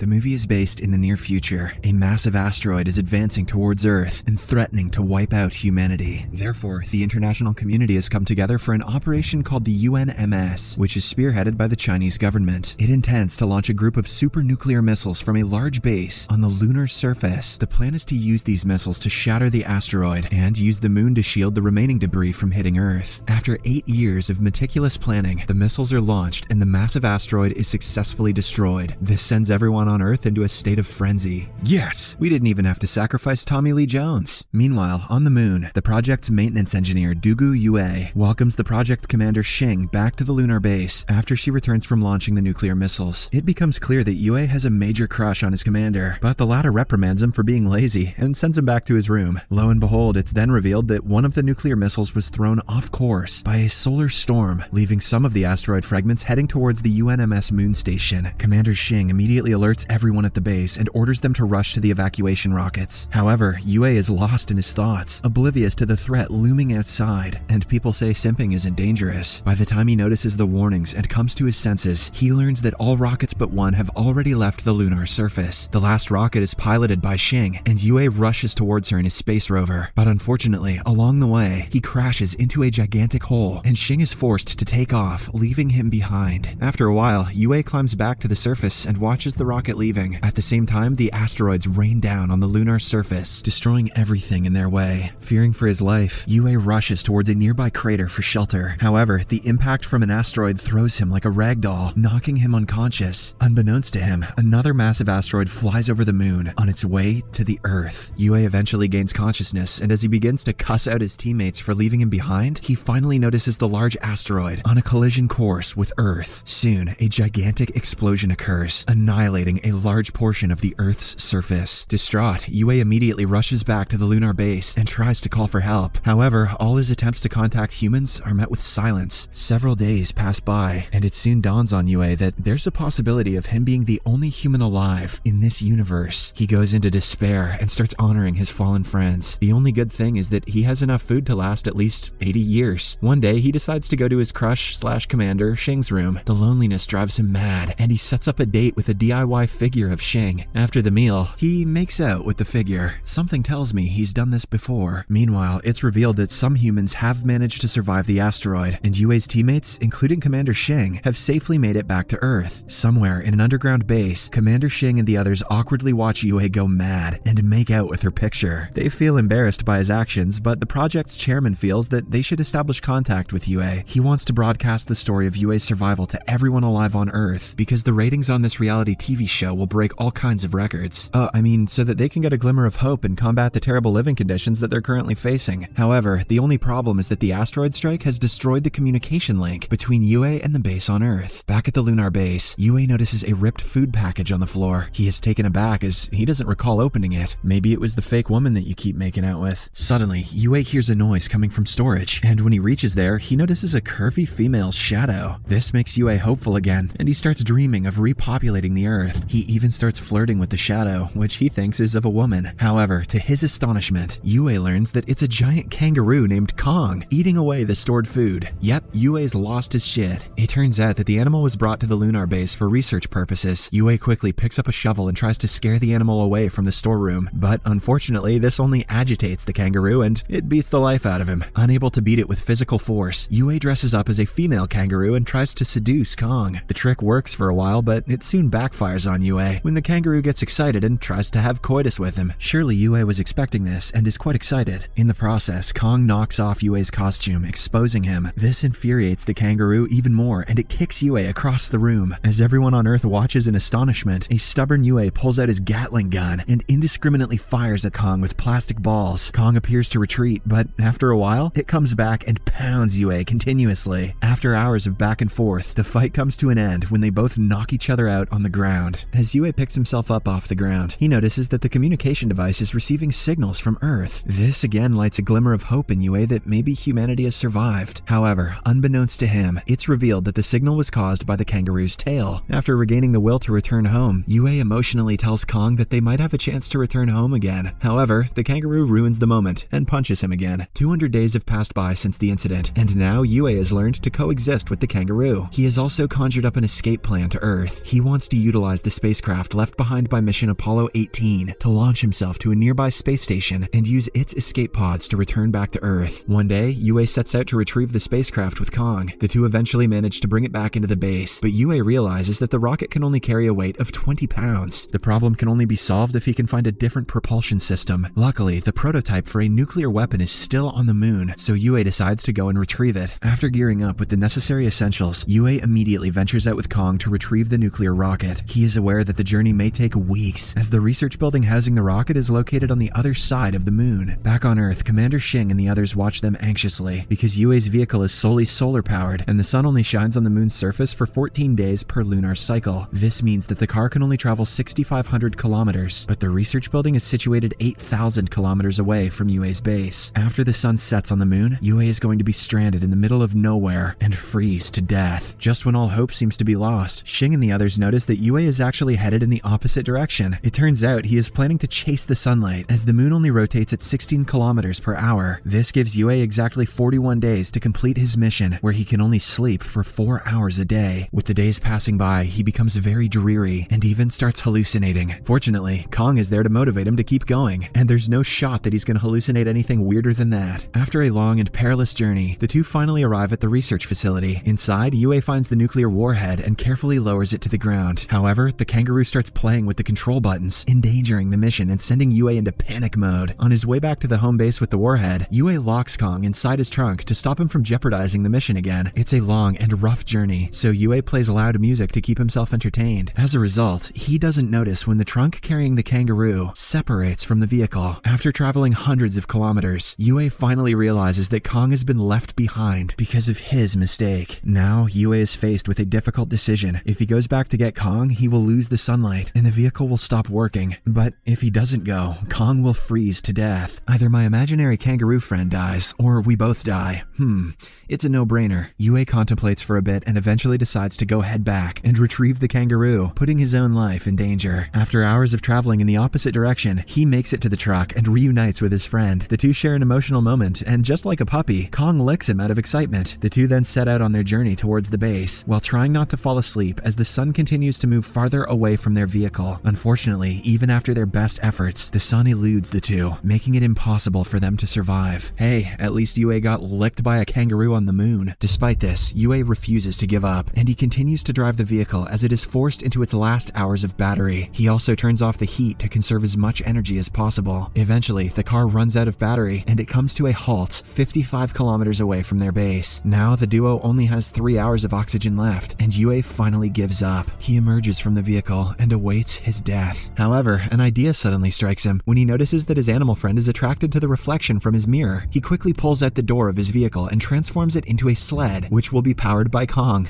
The movie is based in the near future. A massive asteroid is advancing towards Earth and threatening to wipe out humanity. Therefore, the international community has come together for an operation called the UNMS, which is spearheaded by the Chinese government. It intends to launch a group of super-nuclear missiles from a large base on the lunar surface. The plan is to use these missiles to shatter the asteroid and use the moon to shield the remaining debris from hitting Earth. After 8 years of meticulous planning, the missiles are launched and the massive asteroid is successfully destroyed. This sends everyone on Earth into a state of frenzy. Yes! We didn't even have to sacrifice Tommy Lee Jones. Meanwhile, on the moon, the project's maintenance engineer Dugu Yue welcomes the project commander Xing back to the lunar base after she returns from launching the nuclear missiles. It becomes clear that Yue has a major crush on his commander, but the latter reprimands him for being lazy and sends him back to his room. Lo and behold, it's then revealed that one of the nuclear missiles was thrown off course by a solar storm, leaving some of the asteroid fragments heading towards the UNMS moon station. Commander Xing immediately alerts everyone at the base and orders them to rush to the evacuation rockets. However, Yue is lost in his thoughts, oblivious to the threat looming outside, and people say simping isn't dangerous. By the time he notices the warnings and comes to his senses, he learns that all rockets but one have already left the lunar surface. The last rocket is piloted by Xing, and Yue rushes towards her in his space rover. But unfortunately, along the way, he crashes into a gigantic hole, and Xing is forced to take off, leaving him behind. After a while, Yue climbs back to the surface and watches the rocket leaving. At the same time, the asteroids rain down on the lunar surface, destroying everything in their way. Fearing for his life, Yue rushes towards a nearby crater for shelter. However, the impact from an asteroid throws him like a ragdoll, knocking him unconscious. Unbeknownst to him, another massive asteroid flies over the moon on its way to the Earth. Yue eventually gains consciousness, and as he begins to cuss out his teammates for leaving him behind, he finally notices the large asteroid on a collision course with Earth. Soon, a gigantic explosion occurs, annihilating a large portion of the Earth's surface. Distraught, Yue immediately rushes back to the lunar base and tries to call for help. However, all his attempts to contact humans are met with silence. Several days pass by, and it soon dawns on Yue that there's a possibility of him being the only human alive in this universe. He goes into despair and starts honoring his fallen friends. The only good thing is that he has enough food to last at least 80 years. One day, he decides to go to his crush/commander Xing's room. The loneliness drives him mad, and he sets up a date with a DIY figure of Xing. After the meal, he makes out with the figure. Something tells me he's done this before. Meanwhile, it's revealed that some humans have managed to survive the asteroid, and Yue's teammates, including Commander Xing, have safely made it back to Earth. Somewhere in an underground base, Commander Xing and the others awkwardly watch Yue go mad and make out with her picture. They feel embarrassed by his actions, but the project's chairman feels that they should establish contact with Yue. He wants to broadcast the story of Yue's survival to everyone alive on Earth, because the ratings on this reality TV show will break all kinds of records. So that they can get a glimmer of hope and combat the terrible living conditions that they're currently facing. However, the only problem is that the asteroid strike has destroyed the communication link between Yue and the base on Earth. Back at the lunar base, Yue notices a ripped food package on the floor. He is taken aback as he doesn't recall opening it. Maybe it was the fake woman that you keep making out with. Suddenly, Yue hears a noise coming from storage, and when he reaches there, he notices a curvy female's shadow. This makes Yue hopeful again, and he starts dreaming of repopulating the Earth. He even starts flirting with the shadow, which he thinks is of a woman. However, to his astonishment, Yue learns that it's a giant kangaroo named Kong, eating away the stored food. Yep, Yue's lost his shit. It turns out that the animal was brought to the lunar base for research purposes. Yue quickly picks up a shovel and tries to scare the animal away from the storeroom, but unfortunately, this only agitates the kangaroo and it beats the life out of him. Unable to beat it with physical force, Yue dresses up as a female kangaroo and tries to seduce Kong. The trick works for a while, but it soon backfires on Yue when the kangaroo gets excited and tries to have coitus with him. Surely Yue was expecting this and is quite excited. In the process, Kong knocks off Yue's costume, exposing him. This infuriates the kangaroo even more, and it kicks Yue across the room. As everyone on Earth watches in astonishment, a stubborn Yue pulls out his Gatling gun and indiscriminately fires at Kong with plastic balls. Kong appears to retreat, but after a while, it comes back and pounds Yue continuously. After hours of back and forth, the fight comes to an end when they both knock each other out on the ground. As Yue picks himself up off the ground, he notices that the communication device is receiving signals from Earth. This again lights a glimmer of hope in Yue that maybe humanity has survived. However, unbeknownst to him, it's revealed that the signal was caused by the kangaroo's tail. After regaining the will to return home, Yue emotionally tells Kong that they might have a chance to return home again. However, the kangaroo ruins the moment and punches him again. 200 days have passed by since the incident, and now Yue has learned to coexist with the kangaroo. He has also conjured up an escape plan to Earth. He wants to utilize the spacecraft left behind by mission Apollo 18 to launch himself to a nearby space station and use its escape pods to return back to Earth. One day, Yue sets out to retrieve the spacecraft with Kong. The two eventually manage to bring it back into the base, but Yue realizes that the rocket can only carry a weight of 20 pounds. The problem can only be solved if he can find a different propulsion system. Luckily, the prototype for a nuclear weapon is still on the moon, so Yue decides to go and retrieve it. After gearing up with the necessary essentials, Yue immediately ventures out with Kong to retrieve the nuclear rocket. He is aware that the journey may take weeks, as the research building housing the rocket is located on the other side of the moon. Back on Earth, Commander Xing and the others watch them anxiously, because Yue's vehicle is solely solar-powered, and the sun only shines on the moon's surface for 14 days per lunar cycle. This means that the car can only travel 6,500 kilometers, but the research building is situated 8,000 kilometers away from Yue's base. After the sun sets on the moon, Yue is going to be stranded in the middle of nowhere and freeze to death. Just when all hope seems to be lost, Xing and the others notice that Yue is actually headed in the opposite direction. It turns out he is planning to chase the sunlight, as the moon only rotates at 16 kilometers per hour. This gives Yue exactly 41 days to complete his mission, where he can only sleep for 4 hours a day. With the days passing by, he becomes very dreary and even starts hallucinating. Fortunately, Kong is there to motivate him to keep going, and there's no shot that he's going to hallucinate anything weirder than that. After a long and perilous journey, the two finally arrive at the research facility. Inside, Yue finds the nuclear warhead and carefully lowers it to the ground. However, the kangaroo starts playing with the control buttons, endangering the mission and sending Yue into panic mode. On his way back to the home base with the warhead, Yue locks Kong inside his trunk to stop him from jeopardizing the mission again. It's a long and rough journey, so Yue plays loud music to keep himself entertained. As a result, he doesn't notice when the trunk carrying the kangaroo separates from the vehicle. After traveling hundreds of kilometers, Yue finally realizes that Kong has been left behind because of his mistake. Now, Yue is faced with a difficult decision. If he goes back to get Kong, he will lose the sunlight, and the vehicle will stop working. But if he doesn't go, Kong will freeze to death. Either my imaginary kangaroo friend dies, or we both die. It's a no-brainer. Yue contemplates for a bit and eventually decides to go head back and retrieve the kangaroo, putting his own life in danger. After hours of traveling in the opposite direction, he makes it to the truck and reunites with his friend. The two share an emotional moment, and just like a puppy, Kong licks him out of excitement. The two then set out on their journey towards the base, while trying not to fall asleep as the sun continues to move farther away from their vehicle. Unfortunately, even after their best efforts, the sun eludes the two, making it impossible for them to survive. Hey, at least Yue got licked by a kangaroo on the moon. Despite this, Yue refuses to give up, and he continues to drive the vehicle as it is forced into its last hours of battery. He also turns off the heat to conserve as much energy as possible. Eventually, the car runs out of battery, and it comes to a halt 55 kilometers away from their base. Now, the duo only has 3 hours of oxygen left, and Yue finally gives up. He emerges from the vehicle and awaits his death. However, an idea suddenly strikes him when he notices that his animal friend is attracted to the reflection from his mirror. He quickly pulls out the door of his vehicle and transforms it into a sled, which will be powered by Kong.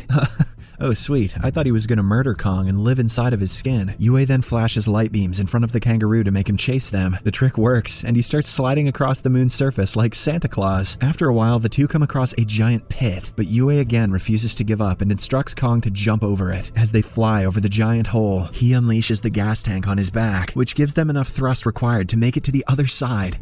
Oh sweet, I thought he was gonna murder Kong and live inside of his skin. Yue then flashes light beams in front of the kangaroo to make him chase them. The trick works, and he starts sliding across the moon's surface like Santa Claus. After a while, the two come across a giant pit, but Yue again refuses to give up and instructs Kong to jump over it. As they fly over the giant hole, he unleashes the gas tank on his back, which gives them enough thrust required to make it to the other side,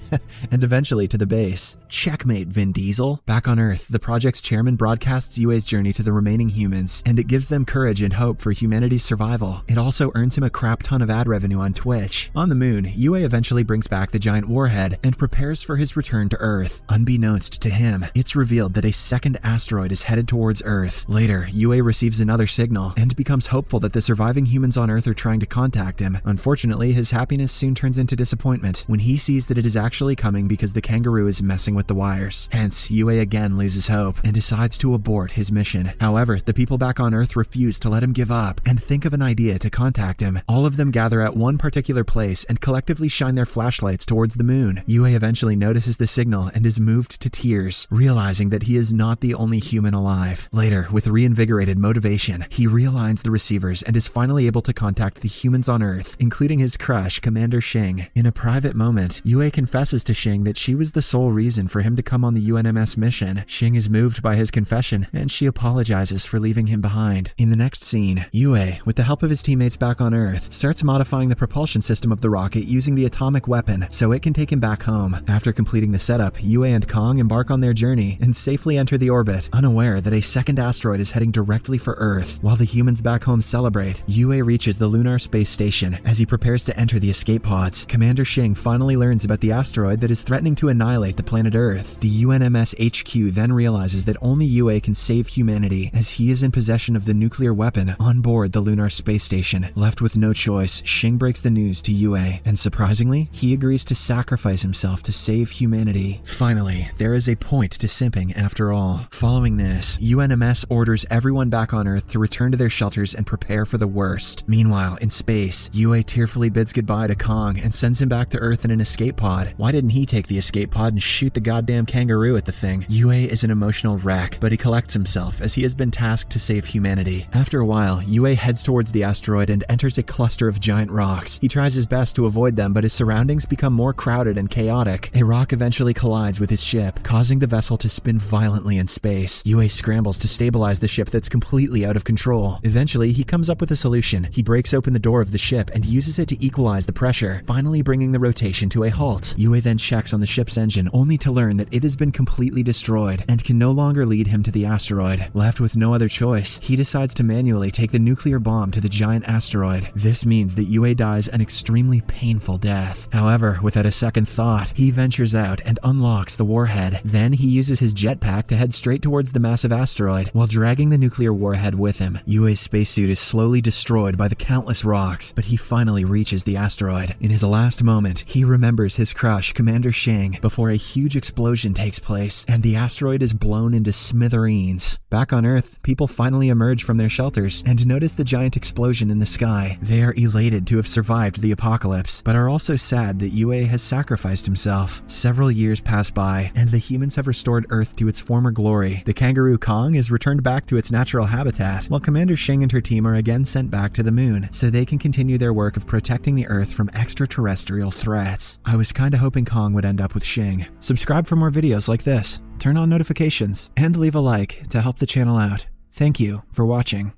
and eventually to the base. Checkmate, Vin Diesel. Back on Earth, the project's chairman broadcasts Yue's journey to the remaining humans, and it gives them courage and hope for humanity's survival. It also earns him a crap ton of ad revenue on Twitch. On the moon, Yue eventually brings back the giant warhead and prepares for his return to Earth. Unbeknownst to him, it's revealed that a second asteroid is headed towards Earth. Later, Yue receives another signal and becomes hopeful that the surviving humans on Earth are trying to contact him. Unfortunately, his happiness soon turns into disappointment when he sees that it is actually coming because the kangaroo is messing with the wires. Hence, Yue again loses hope and decides to abort his mission. However, the people back on Earth refuse to let him give up and think of an idea to contact him. All of them gather at one particular place and collectively shine their flashlights towards the moon. Yue eventually notices the signal and is moved to tears, realizing that he is not the only human alive. Later, with reinvigorated motivation, he realigns the receivers and is finally able to contact the humans on Earth, including his crush, Commander Xing. In a private moment, Yue confesses to Xing that she was the sole reason for him to come on the UNMS mission. Xing is moved by his confession, and she apologizes for leaving him behind. behind. In the next scene, Yue, with the help of his teammates back on Earth, starts modifying the propulsion system of the rocket using the atomic weapon so it can take him back home. After completing the setup, Yue and Kong embark on their journey and safely enter the orbit, unaware that a second asteroid is heading directly for Earth. While the humans back home celebrate, Yue reaches the lunar space station. As he prepares to enter the escape pods, Commander Shing finally learns about the asteroid that is threatening to annihilate the planet Earth. The UNMS HQ then realizes that only Yue can save humanity, as he is in possession of the nuclear weapon on board the lunar space station. Left with no choice, Shing breaks the news to Yue, and surprisingly, he agrees to sacrifice himself to save humanity. Finally, there is a point to simping after all. Following this, UNMS orders everyone back on Earth to return to their shelters and prepare for the worst. Meanwhile, in space, Yue tearfully bids goodbye to Kong and sends him back to Earth in an escape pod. Why didn't he take the escape pod and shoot the goddamn kangaroo at the thing? Yue is an emotional wreck, but he collects himself as he has been tasked to save humanity. After a while, Yue heads towards the asteroid and enters a cluster of giant rocks. He tries his best to avoid them, but his surroundings become more crowded and chaotic. A rock eventually collides with his ship, causing the vessel to spin violently in space. Yue scrambles to stabilize the ship that's completely out of control. Eventually, he comes up with a solution. He breaks open the door of the ship and uses it to equalize the pressure, finally bringing the rotation to a halt. Yue then checks on the ship's engine, only to learn that it has been completely destroyed and can no longer lead him to the asteroid. Left with no other choice, he decides to manually take the nuclear bomb to the giant asteroid. This means that Yue dies an extremely painful death. However, without a second thought, he ventures out and unlocks the warhead. Then he uses his jetpack to head straight towards the massive asteroid while dragging the nuclear warhead with him. Yue's spacesuit is slowly destroyed by the countless rocks, but he finally reaches the asteroid. In his last moment, he remembers his crush, Commander Shing, before a huge explosion takes place and the asteroid is blown into smithereens. Back on Earth, people finally emerge from their shelters and notice the giant explosion in the sky. They are elated to have survived the apocalypse, but are also sad that Yue has sacrificed himself. Several years pass by, and the humans have restored Earth to its former glory. The kangaroo Kong is returned back to its natural habitat, while Commander Shing and her team are again sent back to the moon, so they can continue their work of protecting the Earth from extraterrestrial threats. I was kinda hoping Kong would end up with Shing. Subscribe for more videos like this, turn on notifications, and leave a like to help the channel out. Thank you for watching.